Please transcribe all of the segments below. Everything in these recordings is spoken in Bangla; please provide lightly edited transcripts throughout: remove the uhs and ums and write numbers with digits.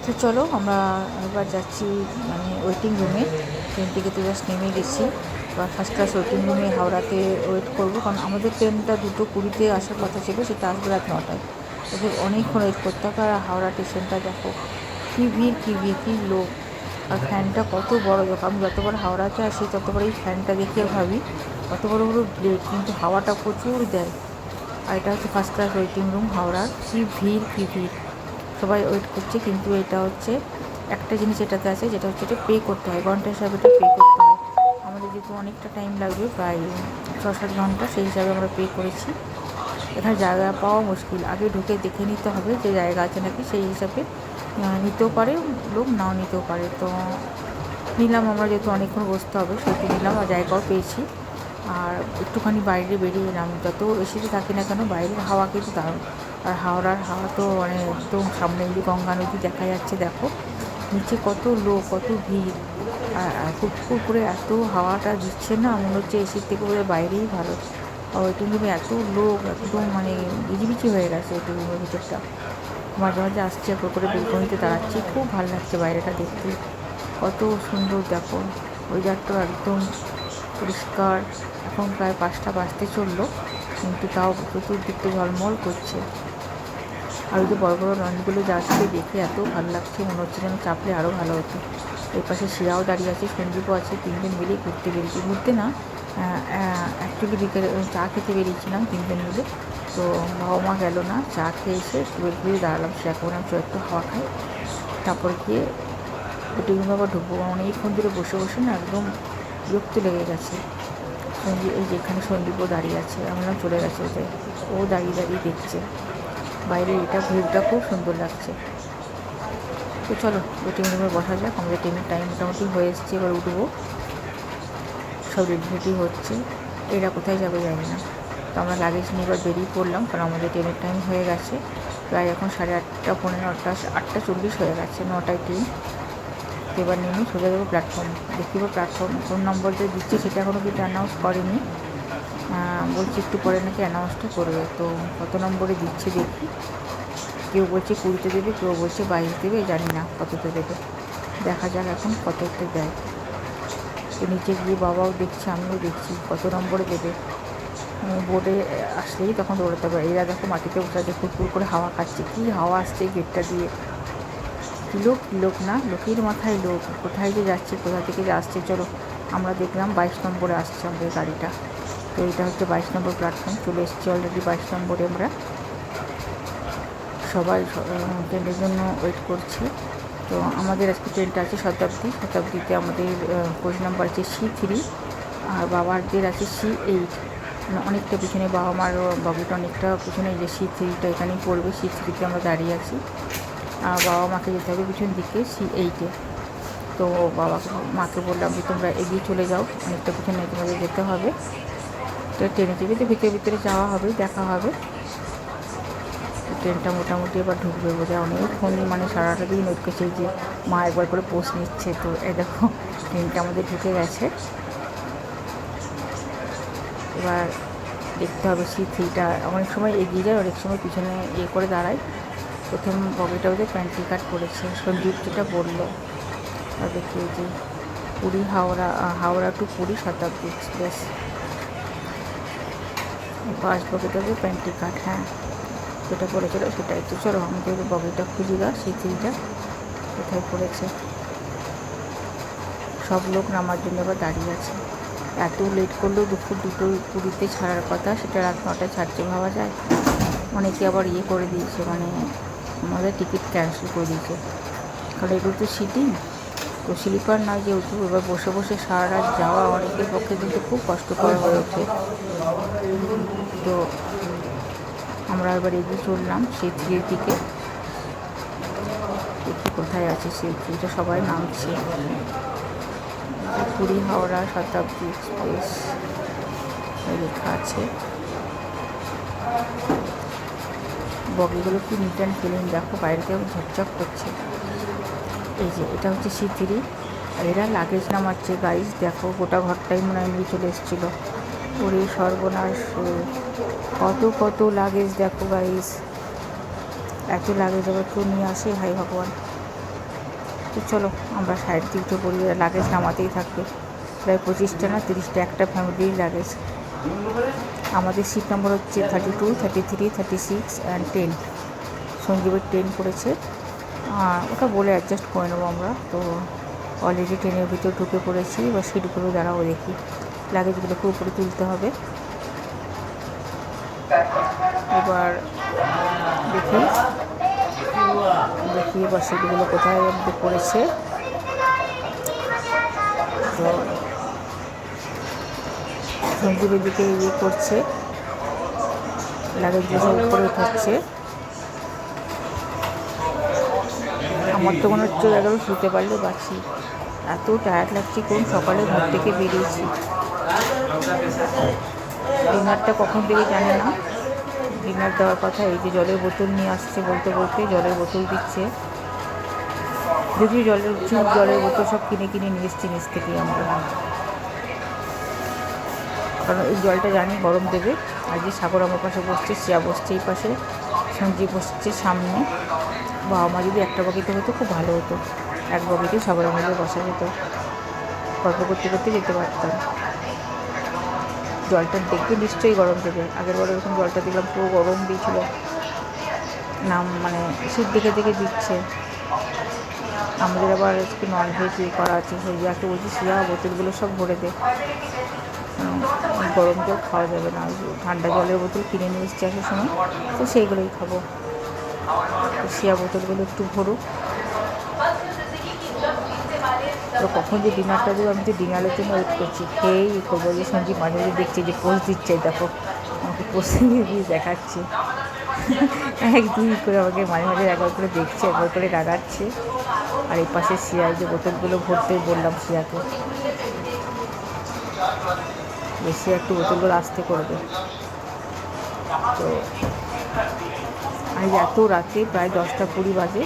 তো চলো আমরা এবার যাচ্ছি মানে ওয়েটিং রুমে। ট্রেন থেকে তো জাস্ট নেমে গেছি। এবার ফার্স্ট ক্লাস ওয়েটিং রুমে হাওড়াতে ওয়েট করবো, কারণ আমাদের ট্রেনটা 2:20 আসার কথা ছিল, সেটা আসবে রাত 9টায়। ওদের অনেকক্ষণ ওয়েট করতে হবে। আর হাওড়া স্টেশনটা দেখো কী ভিড়, কী ভিড়, কী লোক। আর ফ্যানটা কত বড় দেখো, আমি যতবার হাওড়াতে আসি ততবার এই ফ্যানটা দেখে ভাবি কত বড় বড় ব্লেড, কিন্তু হাওয়াটা প্রচুর দেয়। আর এটা হচ্ছে ফার্স্ট ক্লাস ওয়েটিং রুম হাওড়ার। কী ভিড়, কী ভিড়, সবাই ওয়েট করছে। কিন্তু এটা হচ্ছে একটা জিনিস এটাতে আছে, যেটা হচ্ছে এটা পে করতে হয়, ঘন্টা হিসাবে এটা পে করতে হয়। আমাদের যেহেতু অনেকটা টাইম লাগবে, প্রায় 6-7 ঘন্টা, সেই হিসাবে আমরা পে করেছি। এখানে জায়গা পাওয়া মুশকিল, আগে ঢুকে দেখে নিতে হবে যে জায়গা আছে নাকি, সেই হিসাবে নিতেও পারে লোক, নাও নিতেও পারে। তো নিলাম আমরা, যেহেতু অনেকক্ষণ বসতে হবে সেহেতু নিলাম, আর জায়গাও পেয়েছি। আর একটুখানি বাইরে বেরিয়ে এলাম, যত এসিতে থাকি না কেন বাইরের হাওয়া কিন্তু দারুণ। আর হাওড়ার হাওয়া তো মানে একদম সামনে দিয়ে গঙ্গা নদী দেখা যাচ্ছে, দেখো নিচে কত লোক, কত ভিড়। আর ফুটফুট করে এত হাওয়াটা দিচ্ছে না, মনে হচ্ছে এসির থেকে বোধহয় বাইরেই ভালো। আর ওয়েটিং রুমে এত লোক, একদম মানে বিচিবিচি হয়ে গেছে ওয়েটিং রুমের ভিতরটা। মাঝে মাঝে আসছে, একবার করে বেলকনিতে দাঁড়াচ্ছি, খুব ভালো লাগছে বাইরেটা দেখতে, কত সুন্দর দেখো। ওয়েদারটাও একদম পরিষ্কার। এখন প্রায় 5টা বাজতে চললো, কিন্তু তাও চতুর্দিকটা ঝলমল করছে। আর ওই যে বড় বড় লঞ্চগুলো যাচ্ছে, দেখে এত ভালো লাগছে, মনে হচ্ছে যেন চাপলে আরও ভালো হতো। এর পাশে শিয়াও দাঁড়িয়ে আছে, সঞ্জীবও আছে, 3জন মিলেই ঘুরতে বেরিয়েছি। ঘুরতে না, অ্যাকচুয়ালি বিকেলে চা খেতে বেরিয়েছিলাম 3জন মিলে। তো বাবা মা গেল না, চা খেয়ে এসে ঘুরে দাঁড়ালাম, সেটা করে আমি একটু হাওয়া খাই, তারপর গিয়ে ওয়েটিং রুমে আবার ঢুকবো। অনেকক্ষণ ধরে বসে বসে না একদম বিরক্ত লেগে গেছে। সঞ্জীব এই যেখানে সঞ্জীবও দাঁড়িয়ে আছে, আমরা চলে গেছে ওদের, ও দাঁড়িয়ে দাঁড়িয়ে দেখছে বাইরে। এটা ভিউটা খুব সুন্দর লাগছে। তো চলো ওয়েটিং রুমে বসা যাক, আমাদের ট্রেনের টাইম মোটামুটি হয়ে এসছে, এবার উঠবো। সব রেডি হচ্ছে, এরা কোথায় যাবে জানি না। তো আমরা লাগেজ নিয়ে এবার বেরিয়ে পড়লাম, কারণ আমাদের ট্রেনের টাইম হয়ে গেছে প্রায় এখন 8:30, 8:45, 8:40 হয়ে গেছে, 9টায় ট্রেন। তো এবার নেমে সোজা যাবো প্ল্যাটফর্ম। দেখি এবার প্ল্যাটফর্ম কোন নম্বর যে দিচ্ছে সেটা এখনও কিন্তু অ্যানাউন্স করেনি, বলছি একটু পরে নাকি অ্যানাউন্সটা করবে। তো কত নম্বরে দিচ্ছে দেখি। কেউ বলছে 20তে দেবে, কেউ বলছে 22 দেবে, জানি না কততে দেবে, দেখা যাক এখন কততে দেয়। তো নিচে গিয়ে বাবাও দেখছে, আমিও দেখছি কত নম্বরে দেবে। বোর্ডে আসলেই তখন দৌড়াতে হবে। এরা দেখো মাটিতে বসে আছে, ফুটফুট করে হাওয়া খাচ্ছে, কী হাওয়া আসছে গেটটা দিয়ে। কী লোক না, লোকের মাথায় লোক, কোথায় যে যাচ্ছে, কোথা থেকে যে আসছে। চলো আমরা দেখলাম 22 নম্বরে আসছে আমাদের গাড়িটা। তো এটা হচ্ছে 22 নম্বর প্ল্যাটফর্ম, চলে এসেছি অলরেডি 22 নম্বরে। আমরা সবাই ট্রেনের জন্য ওয়েট করছি। তো আমাদের আজকে ট্রেনটা আছে শতাব্দীতে আমাদের কোচ নাম্বার আছে C3, আর বাবাদের আছে C8। অনেকটা পিছনে, বাবা মার বগিটা অনেকটা পিছনে, যে C3টা এখানেই পড়বে, C3তে আমরা দাঁড়িয়ে আছি। আর বাবা মাকে যেতে হবে পিছন দিকে C8-এ। তো মাকে বললাম যে তোমরা এগিয়ে চলে যাও, অনেকটা পিছনে তোমাদের যেতে হবে। তো ট্রেনে চেপে তো ভিতরে ভিতরে যাওয়া হবে, দেখা হবে। ট্রেনটা মোটামুটি এবার ঢুকবে বোঝা, অনেকক্ষণ মানে সারাটা দিন ওয়েট করছে, যে মা একবার করে পোস্ট নিচ্ছে। তো এই দেখো ট্রেনটা আমাদের ঢুকে গেছে। এবার দেখতে হবে C3টা, অনেক সময় এগিয়ে যায়, অনেক সময় পিছনে করে দাঁড়ায়। প্রথম বগিটা ওদের প্যান্ট্রি কাট করেছে, সঞ্জীব যেটা বললো। আর দেখি যে পুরী হাওড়া টু পুরী শতাব্দী এক্সপ্রেস, ফার্স্ট বগিটা ওদের প্যান্ট্রি কাট, হ্যাঁ যেটা পড়েছিল সেটাই। তো চলো আমাদের বগিটা খুঁজি গা, C3টা কোথায় পড়েছে। সব লোক নামার জন্য আবার দাঁড়িয়ে আছে। এত লেট করলেও দুপুর 2:20 ছাড়ার কথা, সেটা রাত 9টায় ছাড়ছে, ভাবা যায়। অনেকে আবার করে দিয়েছে, মানে আমাদের টিকিট ক্যান্সেল করে দিয়েছে, কারণ এগুলো তো সিটিং, তো স্লিপার না যেহেতু, এবার বসে বসে সারা রাত যাওয়া অনেকের পক্ষে কিন্তু খুব কষ্টকর হয়ে ওঠে। তো আমরা এবার এগিয়ে চললাম C3-এর দিকে, দেখি কোথায় আছে C3টা। সবাই নামছে, পুরী হাওড়া শতাব্দী এক্সপ্রেস লেখা আছে। বগিগুলো কি নিট অ্যান্ড ক্লিন, দেখো বাইরে থেকে ঝকঝক করছে। এই যে এটা হচ্ছে C3, আর এরা লাগেজ নামাচ্ছে গাইজ, দেখো গোটা ঘরটাই মনে হয় নিয়ে চলে এসেছিলো। ওরে সর্বনাশ, কত লাগেজ দেখো গাইজ, এত লাগেজ আবার কেউ নিয়ে আসে, হাই ভগবান। তো চলো আমরা সাইড দিয়ে উঠে পড়ি, লাগেজ নামাতেই থাকবে, প্রায় 25টা না 30টা একটা ফ্যামিলির লাগেজ। আমাদের সিট নাম্বার হচ্ছে 32, 33, 36 অ্যান্ড 10। সঞ্জীবের 10 পড়েছে, ওটা বলে অ্যাডজাস্ট করে নেবো আমরা। তো অলরেডি ট্রেনের ভিতর ঢুকে পড়েছি, এবার সিটগুলো দাঁড়াবো দেখি, লাগেজগুলোকে উপরে তুলতে হবে। এবার দেখি এবার সিটগুলো কোথায় পড়েছে। তো সঞ্জীবের দিকে ইয়ে করছে, লাগেজগুলো সব উপরে উঠাচ্ছে। আমার তো মনে হচ্ছে এগারো শুতে পারলে বাঁচি, এত টায়ার্ড লাগছে, কোন সকালে ঘর থেকে বেরিয়েছি। ডিনারটা কখন থেকে জানি না, ডিনার দেওয়ার কথা। এই যে জলের বোতল নিয়ে আসছে, বলতে বলতে জলের বোতল দিচ্ছে। যদিও জলের বোতল সব কিনে নিয়ে এসছি নিচ থেকে আমরা, কারণ এই জলটা জানি গরম দেবে। আর যে সাগর আমার পাশে বসছে, শ্রেয়া বসছে এই পাশে, সঞ্জীব বসছে সামনে। বাবা মা যদি একটা বগিতে হতো খুব ভালো হতো, এক বগিতে সবার মিলে বসা যেত, গল্প করতে করতে যেতে পারতাম। জলটা দেখবে নিশ্চয়ই গরম দেবে, আগের বার এরকম জলটা দিলাম পুরো গরম দিয়েছিল, নাম মানে সিট দেখে দিচ্ছে। আমাদের আবার একটু ননভেজ করা আছে, সেই যাকে বলছি শিয়া বোতলগুলো সব ভরে দে, গরম জল খাওয়া যাবে না, ঠান্ডা জলের বোতল কিনে নিয়ে এসছি আসার সময়, তো সেইগুলোই খাবো। শিয়া বোতলগুলো একটু ভরুক। তো কখন যে ডিনারটা দেবো, আমি তো ডিনারের জন্য ওয়েট করছি, খেয়েই করবো। যে সঞ্জীব মাঝে মাঝে দেখছি যে পোস্ট দিচ্ছে, দেখো আমাকে পোস্ট দিয়ে দেখাচ্ছে, 1-2 করে আমাকে মাঝে মাঝে একবার করে দেখছে, একবার করে রাগাচ্ছে। আর এই পাশে শিয়ায় যে বোতলগুলো ভরতে বললাম শিয়াকে, বেশি একটু বোতলগুলো আসতে করবে। তো আজ এত রাতে প্রায় 10টা 20 বাজে,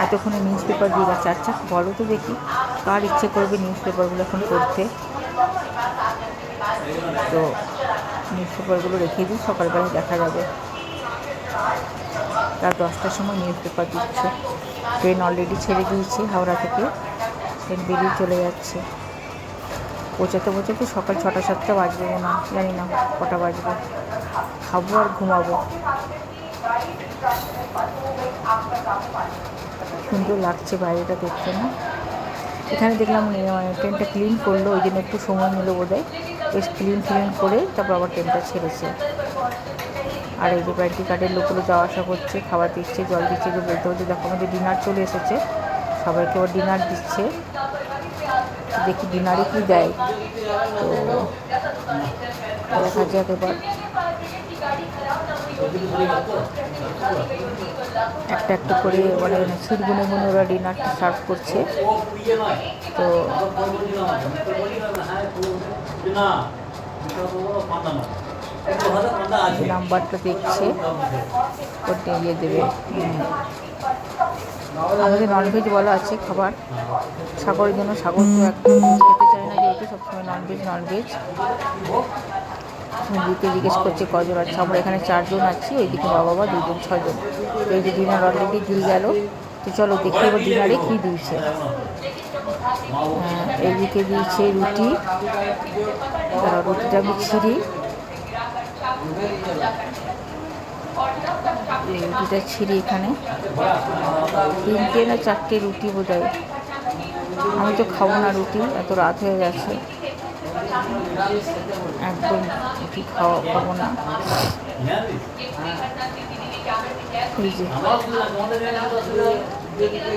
এতক্ষণে নিউজ পেপার দিয়ে গেছে। আচ্ছা বলো তো দেখি, কার ইচ্ছে করবে নিউজ পেপারগুলো এখন পড়তে? তো নিউজ পেপারগুলো রেখে দিই, সকালবেলায় দেখা যাবে। রাত 10টার সময় নিউজ পেপার দিচ্ছে। ট্রেন অলরেডি ছেড়ে দিয়েছে হাওড়া থেকে, ট্রেন বেরিয়ে চলে যাচ্ছে। পৌঁছাতে সকাল 6টা 7টা বাজবে না, জানি না কটা বাজবে। খাবো আর ঘুমাবো। সুন্দর লাগছে বাইরেটা দেখতে না? এখানে দেখলাম ট্রেনটা ক্লিন করলো, ওই জন্য একটু সময় নিল বোধ হয়, বেশ ক্লিন করে তারপর আবার ট্রেনটা ছেড়েছে। আর এই যে প্যান্টি কার্ডের লোকগুলো যাওয়া আসা করছে, খাবার দিচ্ছে, জল দিচ্ছে। যে বলতে দেখো আমাদের ডিনার চলে এসেছে, সবাইকে আবার ডিনার দিচ্ছে। দেখি ডিনারে কী দেয়, তো দেখা যাক এবার। একটা করে মানে সিট গুনে ওরা ডিনারটা সার্ভ করছে। তো নাম্বারটা দেখছে, করতে ইয়ে দেবে। আমাদের ননভেজ বলা আছে খাবার, সাগরের জন্য। সাগর তো একদম খেতে চায় না, যেহেতু সবসময় ননভেজ। সঞ্জীবকে জিজ্ঞেস করছে কজন আছে, আমরা এখানে 4 জন আছি, ওইদিকে বাবা 2 জন 6 জন। তো এই যে ডিনার অলরেডি দিয়ে গেল। তো চলো দেখি এবার ডিনারে কী দিয়েছে। এইদিকে দিয়েছে রুটি, রুটিটা আমি ছিঁড়ি, রুটিটা ছিঁড়ি। এখানে 3টে না 4টে রুটি বোধ হয়। আমি তো খাবো না রুটি, এত রাত হয়ে গেছে, একদম রুটি খাবো না। এই যে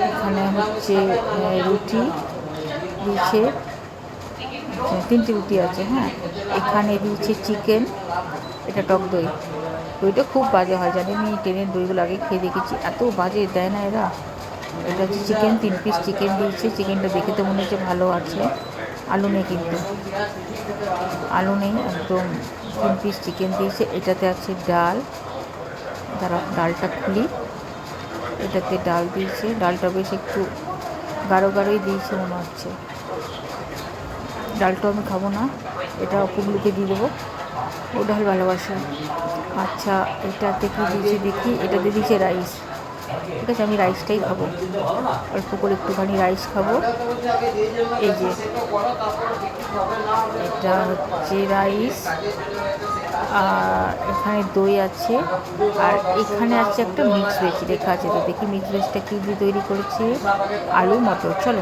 এখানে হচ্ছে রুটি দিয়েছে, 3টে রুটি আছে। হ্যাঁ, এখানে দিয়েছে চিকেন, এটা টক দই। দইটা খুব বাজে হয় জানি, আমি ট্রেনের দইগুলো আগে খেয়ে দেখেছি, এত বাজে দেয় না এরা। এটা হচ্ছে চিকেন, 3 পিস চিকেন দিয়েছে। চিকেনটা দেখে তো মনে হচ্ছে ভালো আছে, আলু নেই, কিন্তু আলু নেই একদম। 3 পিস চিকেন দিয়েছে। এটাতে আছে ডাল, ডালটা খুলি, এটাতে ডাল দিয়েছে। ডালটা বেশ একটু গাঢ়ই দিয়েছে মনে হচ্ছে। ডালটাও আমি খাবো না, এটা পুগলুকে দিয়ে দেবো, ও ডাল ভালোবাসে। আচ্ছা এটাতে কী দিয়েছে দেখি, এটাতে দিয়েছে রাইস, ঠিক আছে, আমি রাইসটাই খাবো, অল্প করে একটুখানি রাইস খাবো। এই যে এটা হচ্ছে রাইস, আর এখানে দই আছে, আর এখানে আছে একটা মিক্স ভেজ লেখা আছে। তো দেখি মিক্স ভেজটা কী দিয়ে তৈরি করেছি, আলু মটর। চলো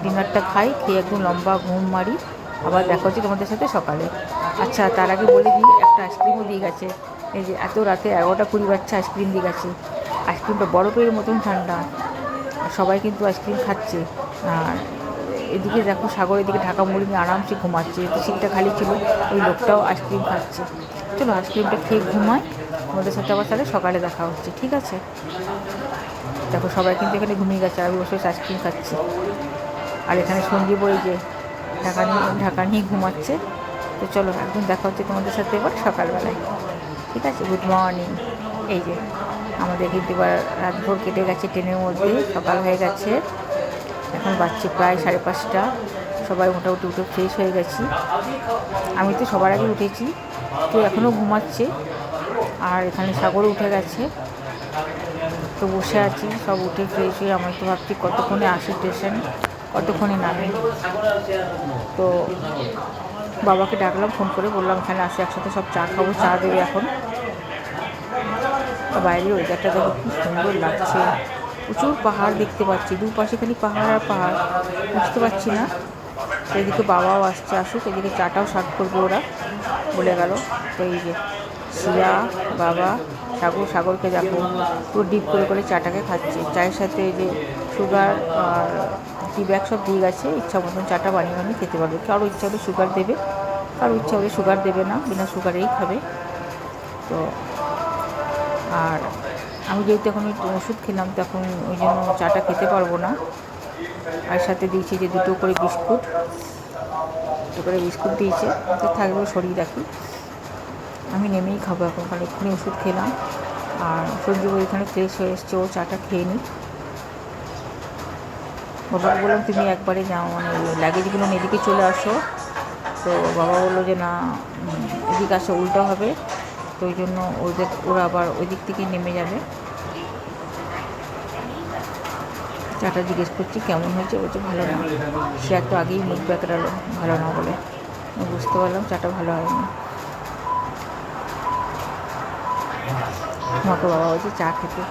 ডিনারটা খাই, খেয়ে একদম লম্বা ঘুম মারি, আবার দেখা হচ্ছে তোমাদের সাথে সকালে। আচ্ছা তার আগে বলে দিই, একটা আইসক্রিমও দিয়ে গেছে। এই যে এত রাতে 11টা 20 বাচ্চা আইসক্রিম দিয়ে গেছে। আইসক্রিমটা বরফের মতন ঠান্ডা, আর সবাই কিন্তু আইসক্রিম খাচ্ছে। আর এদিকে দেখো সাগর এদিকে ঢাকা মুড়ি নিয়ে আরামসে ঘুমাচ্ছে, তো সিটটা খালি ছিল, ওই লোকটাও আইসক্রিম খাচ্ছে। চলো আইসক্রিমটা খেয়ে ঘুমাই, তোমাদের সাথে আবার তাহলে সকালে দেখা হচ্ছে, ঠিক আছে? দেখো সবাই কিন্তু এখানে ঘুমিয়ে গেছে, আমি বসে আইসক্রিম খাচ্ছি। আর এখানে সঞ্জীব ওই যে ঢাকা নিয়ে ঘুমাচ্ছে। তো চলো একদম দেখা হচ্ছে তোমাদের সাথে এবার সকালবেলায়, ঠিক আছে? Good morning. এই যে আমাদের কিন্তু এবার রাতভর কেটে গেছে ট্রেনের মধ্যে, সকাল হয়ে গেছে, এখন বাজছে প্রায় 5:30। সবাই মোটামুটি উঠে ফ্রেশ হয়ে গেছি। আমি তো সবার আগে উঠেছি, তো এখনও ঘুমাচ্ছে। আর এখানে সাগরও উঠে গেছে, তো বসে আছি সব উঠে ফ্রেশ হয়ে। আমি তো ভাবছি কতক্ষণে আসি স্টেশন, কতক্ষণে নামে। তো বাবাকে ডাকলাম, ফোন করে বললাম এখানে আসে, একসাথে সব চা খাবো, চা দেবে এখন। বাইরের ওয়েদারটা দেখো খুব সুন্দর লাগছে, প্রচুর পাহাড় দেখতে পাচ্ছি, দুপাশে খালি পাহাড় আর পাহাড়, বুঝতে পারছি না। তো এদিকে বাবাও আসছে, আসুক, এদিকে চাটাও সার্ভ করবে ওরা, বলে গেল। তো এই যে শিয়া, বাবা, সাগরকে দেখো পুরো ডিপ করে করে চাটাকে খাচ্ছে। চায়ের সাথে এই যে সুগার আর টি ব্যাগ সব দিয়ে গেছে, ইচ্ছা মতন চাটা বানিয়ে বানিয়ে খেতে পারবে। কারো ইচ্ছা হলে সুগার দেবে, কারো ইচ্ছা হলে সুগার দেবে না, বিনা সুগারেই খাবে। তো আর আমি যেহেতু এখন ওষুধ খেলাম, তখন ওই জন্য চাটা খেতে পারবো না। আর সাথে দিয়েছে যে 2টো করে বিস্কুট দিয়েছে, তো থাকলেও সরিয়ে রাখি। আমি নেমেই খাবো এখন, কারণ এক্ষুনি ওষুধ খেলাম। আর সঞ্জীব ওইখানে ফ্রেশ হয়ে এসছে, ও চাটা খেয়ে নিই। বাবাকে বললাম তুমি একবারে যাও, মানে লাগেজগুলো এদিকে চলে আসো। তো বাবা বললো যে না, এদিকে আসো উল্টো হবে, তো ওই জন্য ওরা আবার ওই দিক থেকে নেমে যাবে। চাটা জিজ্ঞেস করছি কেমন হয়েছে, বলছে ভালো না। সে একটু আগেই মুখ বেঁকড়ালো ভালো না বলে, বুঝতে পারলাম চাটা ভালো হয়নি। আমাকে বাবা বলছে চা খেতে,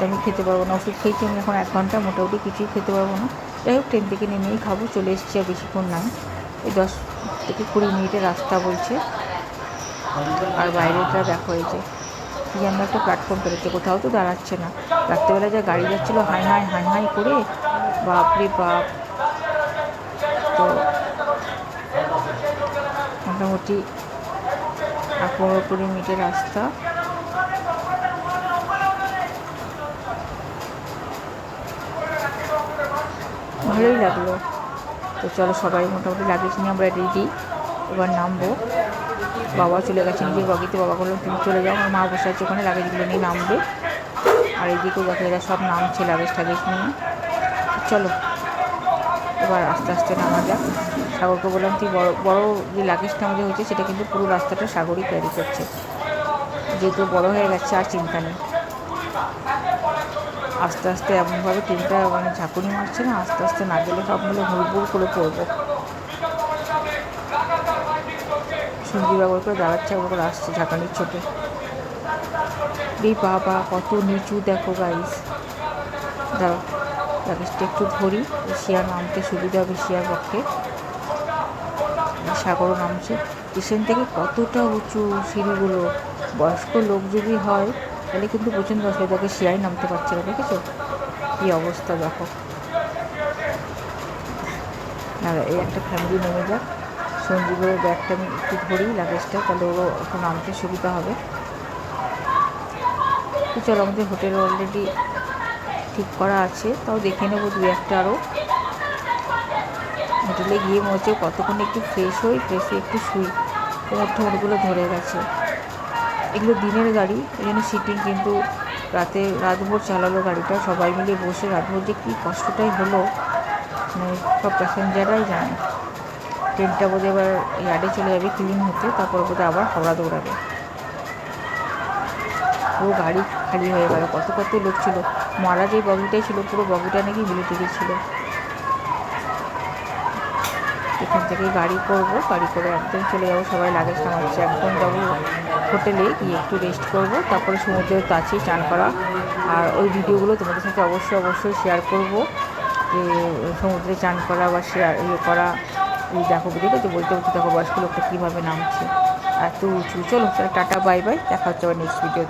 আমি খেতে পারবো না, ওষুধ খেয়েছি আমি এখন 1 ঘন্টা, মোটামুটি কিছুই খেতে পারবো না। যাই হোক ট্রেন থেকে নেমেই খাবো, চলে এসেছি, আর বেশিক্ষণ নাই, এই 10 থেকে 20 মিনিটের রাস্তা বলছে। আর বাইরেটা দেখো, এই যে কী যেন একটা প্ল্যাটফর্ম পেরেছে, কোথাও তো দাঁড়াচ্ছে না। রাত্রেবেলা যা গাড়ি যাচ্ছিলো হাই হাই করে, বাপরে বাপ। তো মোটামুটি 15-20 মিনিটের রাস্তা। ভালোই লাগলো। তো চলো সবাই মোটামুটি লাগেজ নিয়ে আমরা রেডি, এবার নামবো। বাবা চলে গেছে নিজের বগিতে, বাবা বললাম তুমি চলে যাও, আমার মা বসে আছে ওখানে, লাগেজগুলো নিয়ে নামবে। আর এইদিকেও দেখো এরা সব নামছে লাগেজ নিয়ে। চলো এবার আস্তে আস্তে নামা যাক। সাগরকে বললাম তুই বড় যে লাগেজটা আমাদের হয়েছে, সেটা কিন্তু পুরো রাস্তাটা সাগরই ক্যারি করছে, যেহেতু বড় হয়ে গেছে আর চিন্তা নেই। আস্তে আস্তে এমনভাবে ট্রেনটা মানে ঝাঁকুনি মারছে না, আস্তে আস্তে না গেলে সব মিলে হুড়বুড় করে পড়বো। সঞ্জীব ব্যবহার করে দাঁড়াচ্ছে, আবার করে আসছে ঝাঁকানির ছোটে। এই বাবা কত নিচু দেখো গাইস। দাঁড়াও লাগেজটা একটু ধরি, শিয়ার নামতে সুবিধা হবে শিয়ার পক্ষে। সাগরও নামছে, স্টেশন থেকে কতটা উঁচু সিঁড়িগুলো। বয়স্ক লোক যদি হয় তাহলে কিন্তু প্রচণ্ড অসুবিধাকে শিয়াই নামতে পারছে না, দেখেছো কী অবস্থা দেখো। আর এই একটা ফ্যামিলি নেমে যাক, সঞ্জীবের ব্যাগটা আমি একটু ধরি লাগেজটা, তাহলে ওরও একটু নামতে সুবিধা হবে। তো চলো আমাদের হোটেল অলরেডি ঠিক করা আছে, তাও দেখে নেবো 2-1টা আরও। হোটেলে গিয়ে মনে হচ্ছে কতক্ষণ একটু ফ্রেশ হয়ে একটু শুই, তোমার ঠোঁটগুলো ধরে গেছে। এগুলো দিনের গাড়ি, এই জন্য সিটিং, কিন্তু রাতভর চালালো গাড়িটা, সবাই মিলে বসে রাতভর যে কী কষ্টটাই হলো, মানে সব প্যাসেঞ্জাররাই জানে। ট্রেনটা বোধহয় এবার ইয়ার্ডে চলে যাবে ক্লিন হতে, তারপর বোধহয় আবার হাওড়া দৌড়াবে। পুরো গাড়ি খালি হয়ে গেল, কত লোক ছিল। মারা যে বগিটাই ছিল পুরো বগিটা নাকি মিলিটারি ছিল। এখান থেকে গাড়ি করব, গাড়ি করে একদম চলে যাবো, সবাই লাগেজ নামাচ্ছে, একদম যাবো হোটেলে গিয়ে একটু রেস্ট করব, তারপরে সমুদ্রের কাছে চান করা। আর ওই ভিডিওগুলো তোমাদের সাথে অবশ্যই শেয়ার করব, যে সমুদ্রে চান করা বা শেয়ার করা। এই দেখো দেখো বলতে দেখো বয়স্ক লোকটা কীভাবে নামছে, এত উঁচু। চলো টাটা বাই বাই, দেখা হচ্ছে আবার নেক্সট ভিডিও।